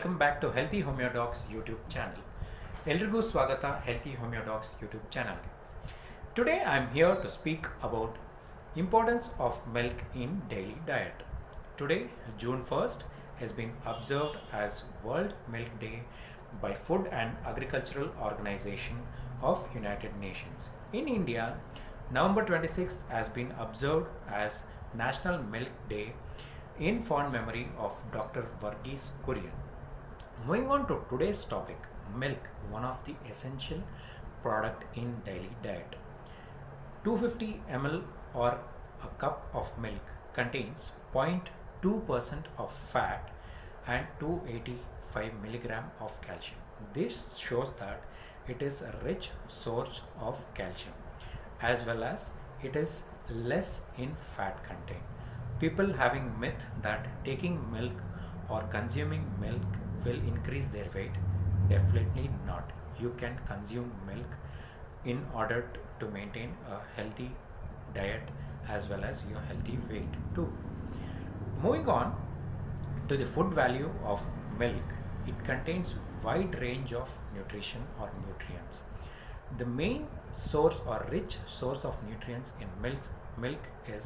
Welcome back to Healthy Homeo Docs YouTube channel. ಎಲ್ರಿಗೂ ಸ್ವಾಗತ Healthy Homeo Docs YouTube channel. Today I am here to speak about importance of milk in daily diet. Today, June 1st, has been observed as World Milk Day by Food and Agricultural Organization of United Nations. In India, November 26th has been observed as National Milk Day in fond memory of Dr. Varghese Kurian. Moving on to today's topic, milk, one of the essential product in daily diet. 250 ml or a cup of milk contains 0.2% of fat and 285 milligram of calcium. This shows that it is a rich source of calcium as well as it is less in fat content. People having myth that taking milk or consuming milk will increase their weight. Definitely not. You can consume milk in order to maintain a healthy diet as well as your healthy weight too. Moving on to the food value of milk, it contains wide range of nutrition or nutrients. The main source or rich source of nutrients in milk is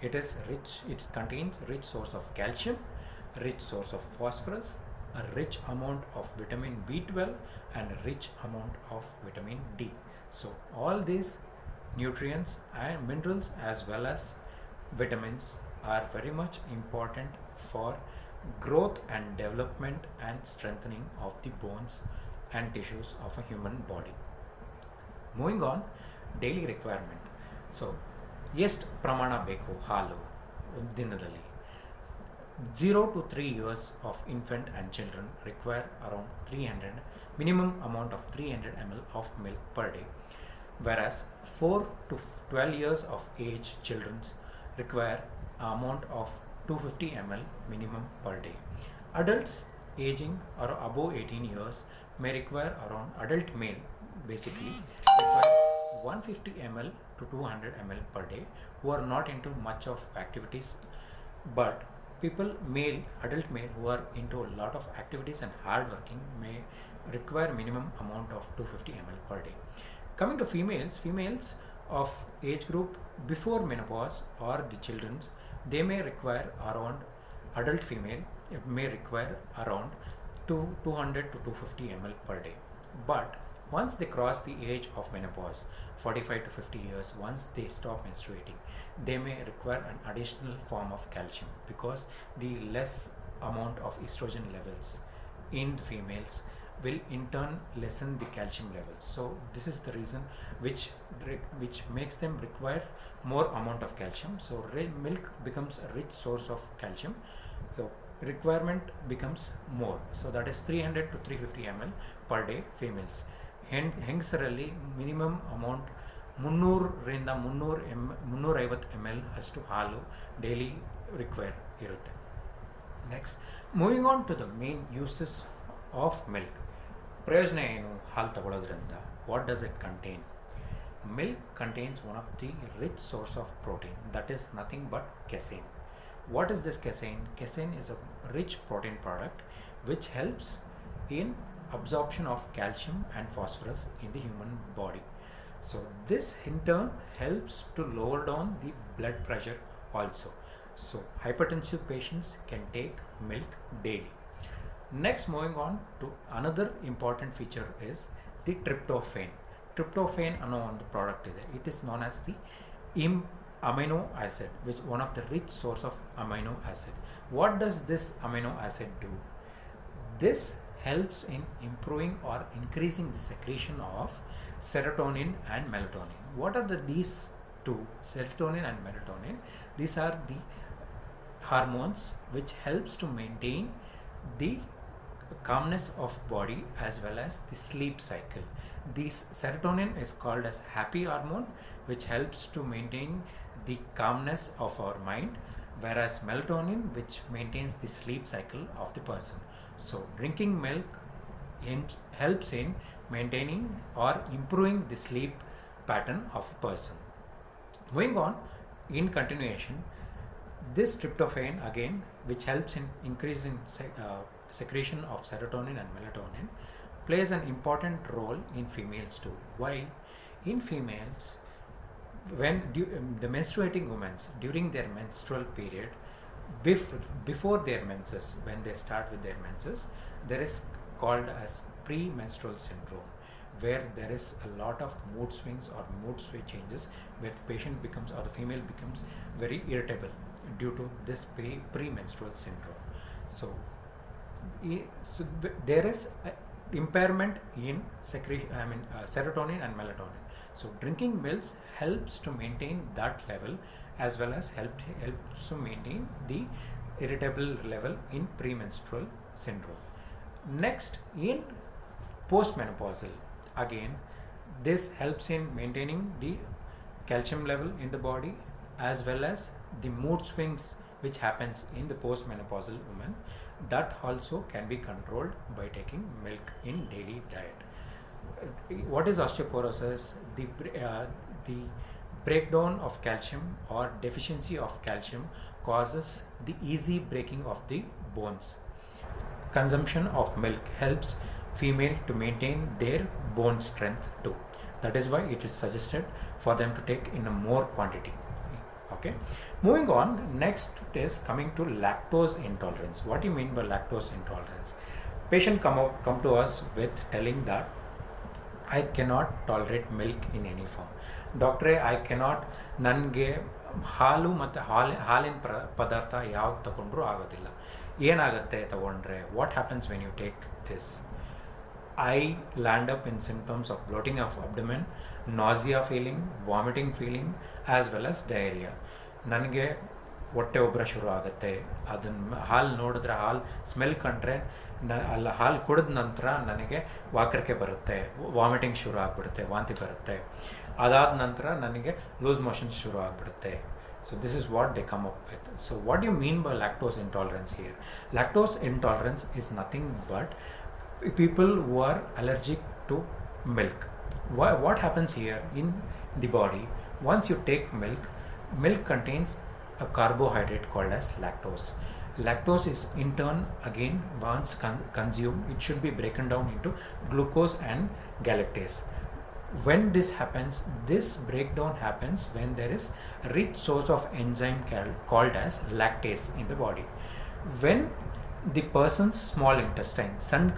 it contains rich source of calcium, rich source of phosphorus, a rich amount of vitamin B12 and a rich amount of vitamin D. So all these nutrients and minerals as well as vitamins are very much important for growth and development and strengthening of the bones and tissues of a human body. Moving on, daily requirement. So ಎಷ್ಟು ಪ್ರಮಾಣ ಬೇಕು ಹಾಲು ದಿನದಲ್ಲಿ? 0 to 3 years of infant and children require around 300 minimum amount of 300 ml of milk per day, whereas 4 to 12 years of age children require amount of 250 ml minimum per day. Adults aging or above 18 years may require around adult male basically require 150 ml to 200 ml per day who are not into much of activities, but adult male who are into a lot of activities and hard working may require minimum amount of 250 ml per day. Coming to females of age group before menopause or the children's, they may require around adult female may require around 200 to 250 ml per day. But once they cross the age of menopause, 45 to 50 years, once they stop menstruating, they may require an additional form of calcium because the less amount of estrogen levels in the females will in turn lessen the calcium levels. So this is the reason which makes them require more amount of calcium. So milk becomes a rich source of calcium. So requirement becomes more. So that is 300 to 350 ml per day females. ಹೆಂಗಸರಲ್ಲಿ minimum amount 300ರಿಂದ 350 ml ಅಷ್ಟು ಹಾಲು daily require ಇರುತ್ತೆ. Next, moving on to the main uses of milk. ಪ್ರಯೋಜನ ಏನು ಹಾಲು ತಗೊಳ್ಳೋದ್ರಿಂದ? What does it contain? Milk contains one of the rich source of protein, that is nothing but casein. What is this casein? Casein is a rich protein product which helps in absorption of calcium and phosphorus in the human body. So this in turn helps to lower down the blood pressure also. So hypertensive patients can take milk daily. Next, moving on to another important feature is the tryptophan. Tryptophan ಅನ್ನೋ ಒಂದು product ಇದೆ. It is known as the amino acid, which one of the rich source of amino acid. What does this amino acid do? This helps in improving or increasing the secretion of serotonin and melatonin. What are these two, serotonin and melatonin? These are the hormones which helps to maintain the calmness of body as well as the sleep cycle. This serotonin is called as happy hormone which helps to maintain the calmness of our mind, whereas melatonin which maintains the sleep cycle of the person. So drinking milk helps in maintaining or improving the sleep pattern of a person. Moving on, in continuation, this tryptophan again which helps in increasing secretion of serotonin and melatonin plays an important role in females too. Why? In females, when the menstruating women during their menstrual period, before their menses, when they start with their menses, there is called as premenstrual syndrome, where there is a lot of mood swings or mood swing changes, where the patient becomes or the female becomes very irritable due to this premenstrual syndrome. So there is impairment in secretion, serotonin and melatonin. So drinking milks helps to maintain that level, as well as helps to maintain the irritable level in premenstrual syndrome. Next, in postmenopausal, again this helps in maintaining the calcium level in the body, as well as the mood swings which happens in the postmenopausal woman, that also can be controlled by taking milk in daily diet. What is osteoporosis? The breakdown of calcium or deficiency of calcium causes the easy breaking of the bones. Consumption of milk helps female to maintain their bone strength too. That is why it is suggested for them to take in a more quantity. Okay, moving on, next is coming to lactose intolerance. What do you mean by lactose intolerance? Patient come to us with telling that I cannot tolerate milk in any form. Doctor, I cannot, ನನಗೆ ಹಾಲು ಮತ್ತು ಹಾಲಿನ ಪದಾರ್ಥ ಯಾವ್ದು ತಗೊಂಡ್ರೂ ಆಗೋದಿಲ್ಲ. ಏನಾಗುತ್ತೆ ತಗೊಂಡ್ರೆ? What happens when you take this? I land up in symptoms of bloating of abdomen, nausea feeling, vomiting feeling, as well as diarrhea. ನನಗೆ ಹೊಟ್ಟೆ ಉಬ್ಬರ ಶುರು ಆಗುತ್ತೆ. ಅದನ್ನು ಹಾಲು ನೋಡಿದ್ರೆ, ಹಾಲು ಸ್ಮೆಲ್ ಕಂಡ್ರೆ, ಅಲ್ಲ ಹಾಲು ಕುಡಿದ ನಂತರ ನನಗೆ ವಾಕರಿಕೆ ಬರುತ್ತೆ, ವಾಮಿಟಿಂಗ್ ಶುರು ಆಗಿಬಿಡುತ್ತೆ, ವಾಂತಿ ಬರುತ್ತೆ. ಅದಾದ ನಂತರ ನನಗೆ ಲೂಸ್ ಮೋಷನ್ಸ್ ಶುರು ಆಗಿಬಿಡುತ್ತೆ. So this is what they come up with. So what do you mean by lactose intolerance here? Lactose intolerance is nothing but people who are allergic to milk. What happens here in the body? Once you take milk contains a carbohydrate called as lactose. Lactose is in turn again once consumed, it should be broken down into glucose and galactase. When this happens, this breakdown happens when there is a rich source of enzyme called as lactase in the body. When the person's small intestine ಸಣ್ಣ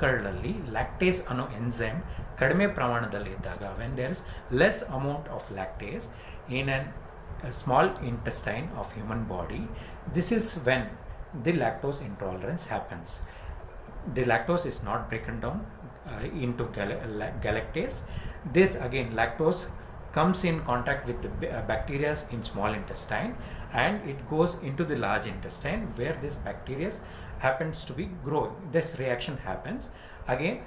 lactase ಅನ್ನೋ enzyme ಕಡಿಮೆ ಪ್ರಮಾಣದಲ್ಲಿ ಇದ್ದಾಗ, when there is less amount of lactase in a small intestine of human body, this is when the lactose intolerance happens. The lactose is not broken down into galactase. This again, lactose comes in contact with the bacteria in small intestine, and it goes into the large intestine where this bacteria happens to be growing. This reaction happens again.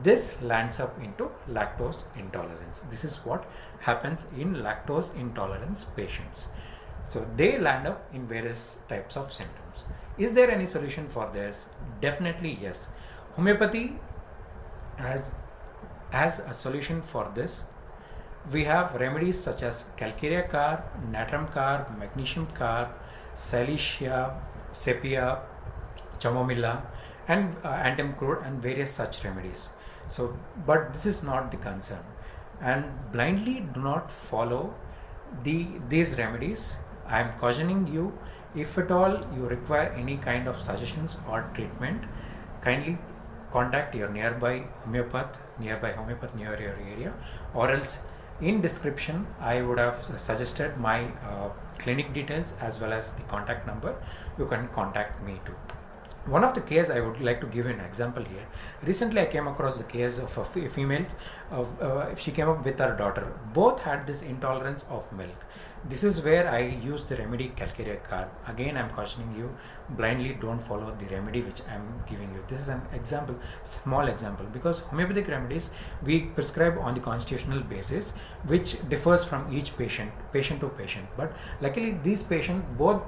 This lands up into lactose intolerance. This is what happens in lactose intolerance patients. So they land up in various types of symptoms. Is there any solution for this? Definitely yes. Homeopathy has a solution for this. We have remedies such as calcarea carb, natrum carb, magnesium carb, silicea, sepia, chamomilla, and antim crude, and various such remedies. So, but this is not the concern, and blindly do not follow these remedies. I am cautioning you, if at all you require any kind of suggestions or treatment, kindly contact your nearby homeopath near your area, or else in description I would have suggested my clinic details as well as the contact number. You can contact me too. One of the case I would like to give you an example here. Recently I came across the case of a female. She came up with her daughter. Both had this intolerance of milk. This is where I use the remedy calcarea carb. Again, I am cautioning you, blindly don't follow the remedy which I am giving you. This is an example, small example, because homeopathic remedies we prescribe on the constitutional basis, which differs from each patient to patient. But luckily these patients, both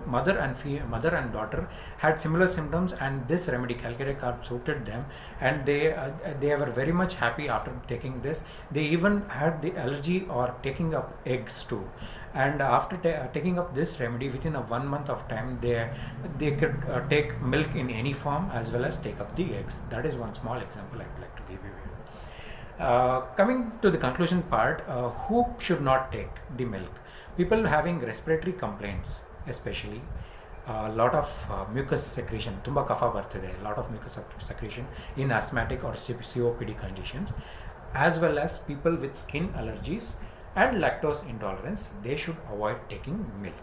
mother and daughter, had similar symptoms, and this remedy calcareous carb suited them, and they were very much happy after taking this. They even had the allergy or taking up eggs too, and after taking up this remedy within a 1 month of time, they could take milk in any form as well as take up the eggs. That is one small example I would like to give you here. Coming to the conclusion part, who should not take the milk? People having respiratory complaints, especially a lot of mucus secretion, tumba kafa bartide, a lot of mucus secretion in asthmatic or COPD conditions, as well as people with skin allergies and lactose intolerance, they should avoid taking milk.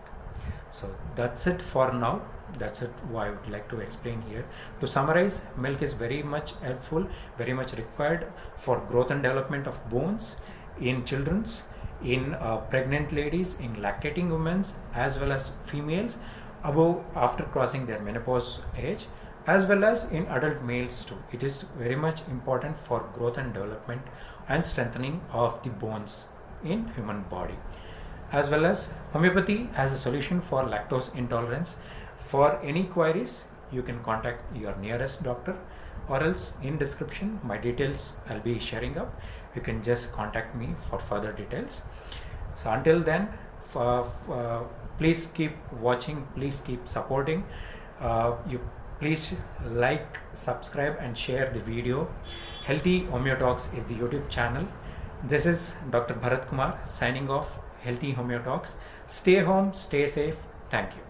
So that's it for now. That's it what I would like to explain here. To summarize, milk is very much helpful, very much required for growth and development of bones in children's, in pregnant ladies, in lactating women, as well as females above after crossing their menopause age, as well as in adult males too. It is very much important for growth and development and strengthening of the bones in human body. As well as homeopathy has a solution for lactose intolerance. For any queries, you can contact your nearest doctor, or else in description my details I'll be sharing up. You can just contact me for further details. So until then, please keep watching, please keep supporting. You please like, subscribe and share the video. Healthy Homeo Talks is the YouTube channel. This is Dr. Bharat Kumar signing off. Healthy Homeo Talks. Stay home, stay safe. Thank you.